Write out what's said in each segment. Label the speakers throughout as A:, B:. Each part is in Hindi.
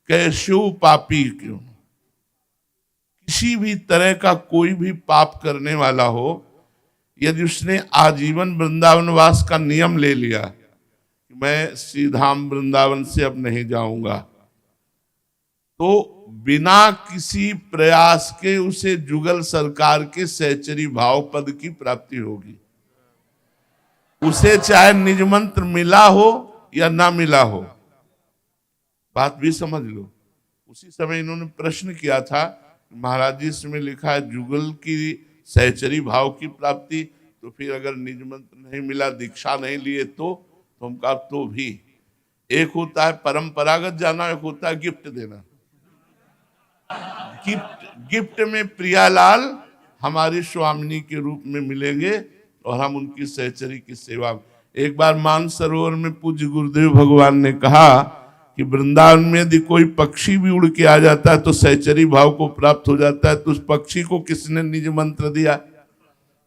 A: कैस्यो पापी क्यों। किसी भी तरह का कोई भी पाप करने वाला हो, यदि उसने आजीवन वृंदावन वास का नियम ले लिया, मैं श्री धाम वृंदावन से अब नहीं जाऊंगा, तो बिना किसी प्रयास के उसे जुगल सरकार के सहचरी भाव पद की प्राप्ति होगी। उसे चाहे निज मंत्र मिला हो या ना मिला हो, बात भी समझ लो। उसी समय इन्होंने प्रश्न किया था, महाराज जी इसमें लिखा है जुगल की सहचरी भाव की प्राप्ति, तो फिर अगर निज मंत्र नहीं मिला, दीक्षा नहीं लिए तो हम कहा तो भी एक होता है परंपरागत जाना, एक होता है गिफ्ट देना। गिफ्ट में प्रियालाल हमारी स्वामिनी के रूप में मिलेंगे और हम उनकी सहचरी की सेवा। एक बार मानसरोवर में पूज्य गुरुदेव भगवान ने कहा कि वृंदावन में यदि कोई पक्षी भी उड़ के आ जाता है तो सहचरी भाव को प्राप्त हो जाता है। तो उस पक्षी को किसने निज मंत्र दिया,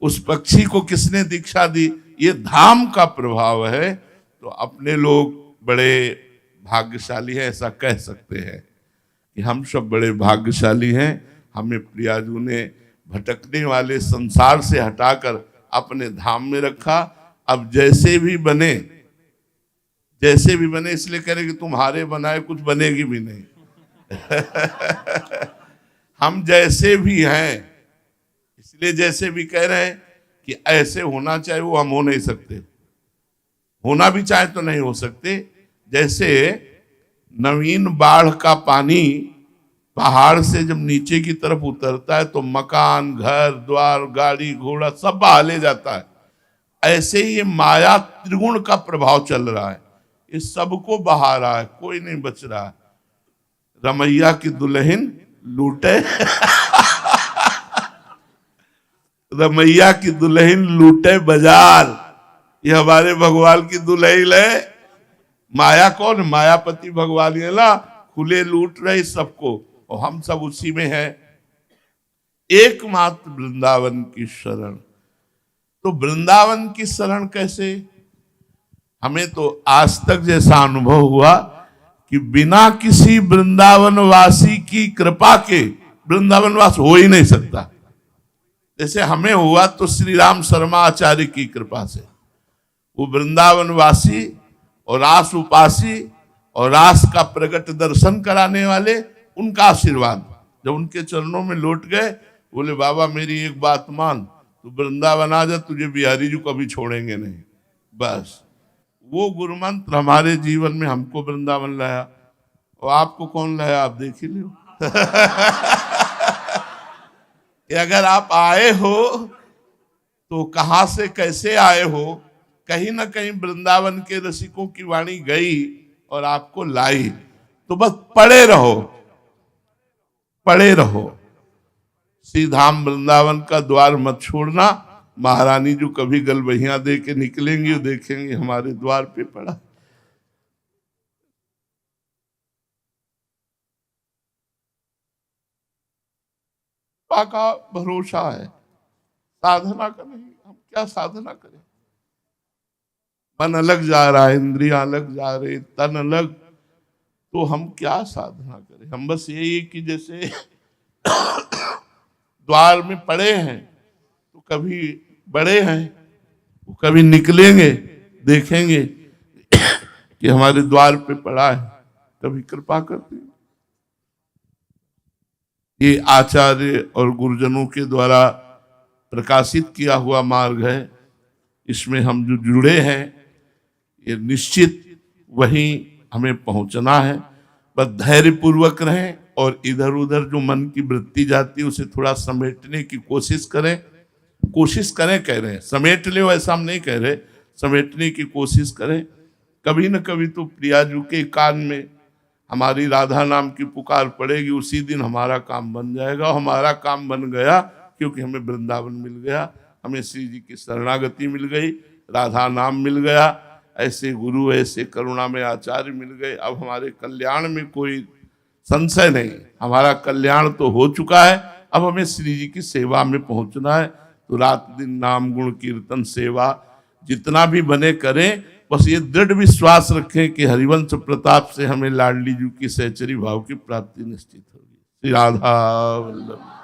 A: उस पक्षी को किसने दीक्षा दी? ये धाम का प्रभाव है। तो अपने लोग बड़े भाग्यशाली हैं, ऐसा कह सकते हैं कि हम सब बड़े भाग्यशाली हैं। हमें प्रियाजू ने भटकने वाले संसार से हटाकर अपने धाम में रखा। अब जैसे भी बने इसलिए कह रहे कि तुम्हारे बनाए कुछ बनेगी भी नहीं। हम जैसे भी हैं इसलिए जैसे भी कह रहे हैं कि ऐसे होना चाहिए, वो हम हो नहीं सकते। होना भी चाहे तो नहीं हो सकते। जैसे नवीन बाढ़ का पानी पहाड़ से जब नीचे की तरफ उतरता है तो मकान, घर द्वार, गाड़ी घोड़ा सब बहा ले जाता है, ऐसे ही ये माया त्रिगुण का प्रभाव चल रहा है, ये सबको बहा रहा है, कोई नहीं बच रहा है। रमैया की दुल्हन लूटे रमैया की दुल्हन लूटे बाजार, ये हमारे भगवान की दुल्हन है। माया कौन? मायापति भगवान है ना, खुले लूट रहे सबको और हम सब उसी में हैं। एकमात्र वृंदावन की शरण। तो वृंदावन की शरण कैसे? हमें तो आज तक जैसा अनुभव हुआ कि बिना किसी वृंदावन वासी की कृपा के वृंदावन वास हो ही नहीं सकता। जैसे हमें हुआ तो श्री राम शर्मा आचार्य की कृपा से, वो वृंदावन वासी और रास उपासी और रास का प्रकट दर्शन कराने वाले, उनका आशीर्वाद जब उनके चरणों में लौट गए, बोले बाबा मेरी एक बात मान, तू वृंदावन आ जा, तुझे बिहारी जी कभी छोड़ेंगे नहीं। बस वो गुरु मंत्र हमारे जीवन में हमको वृंदावन लाया। और आपको कौन लाया? आप देख ही लो। अगर आप आए हो तो कहां से कैसे आए हो? कहीं ना कहीं वृंदावन के रसिकों की वाणी गई और आपको लाई। तो बस पड़े रहो। श्री धाम वृंदावन का द्वार मत छोड़ना। महारानी जो कभी गलबहियां दे के निकलेंगी वो देखेंगे हमारे द्वार पे पड़ा। का भरोसा है, साधना का नहीं। हम क्या साधना करें? मन अलग जा रहा है, इंद्रियां अलग जा रही, तन अलग, तो हम क्या साधना करें? हम बस यही कि जैसे द्वार में पड़े हैं तो कभी बड़े हैं, वो कभी निकलेंगे, देखेंगे कि हमारे द्वार पे पड़ा है, कभी कृपा करते हैं। ये आचार्य और गुरुजनों के द्वारा प्रकाशित किया हुआ मार्ग है। इसमें हम जो जुड़े हैं ये निश्चित वहीं हमें पहुंचना है। बस धैर्य पूर्वक रहें और इधर उधर जो मन की वृत्ति जाती है उसे थोड़ा समेटने की कोशिश करें। कह रहे हैं समेट ले, ऐसा हम नहीं कह रहे, समेटने की कोशिश करें। कभी न कभी तो प्रियाजू के कान में हमारी राधा नाम की पुकार पड़ेगी, उसी दिन हमारा काम बन जाएगा। हमारा काम बन गया क्योंकि हमें वृंदावन मिल गया, हमें श्री जी की शरणागति मिल गई, राधा नाम मिल गया, ऐसे गुरु ऐसे करुणा में आचार्य मिल गए। अब हमारे कल्याण में कोई संशय नहीं, हमारा कल्याण तो हो चुका है। अब हमें श्री जी की सेवा में पहुंचना है। तो रात दिन नाम गुण कीर्तन सेवा जितना भी बने करें बस ये दृढ़ विश्वास रखें कि हरिवंश प्रताप से हमें लाडली जी की सहचरी भाव की प्राप्ति निश्चित होगी। श्री राधा वल्लभ।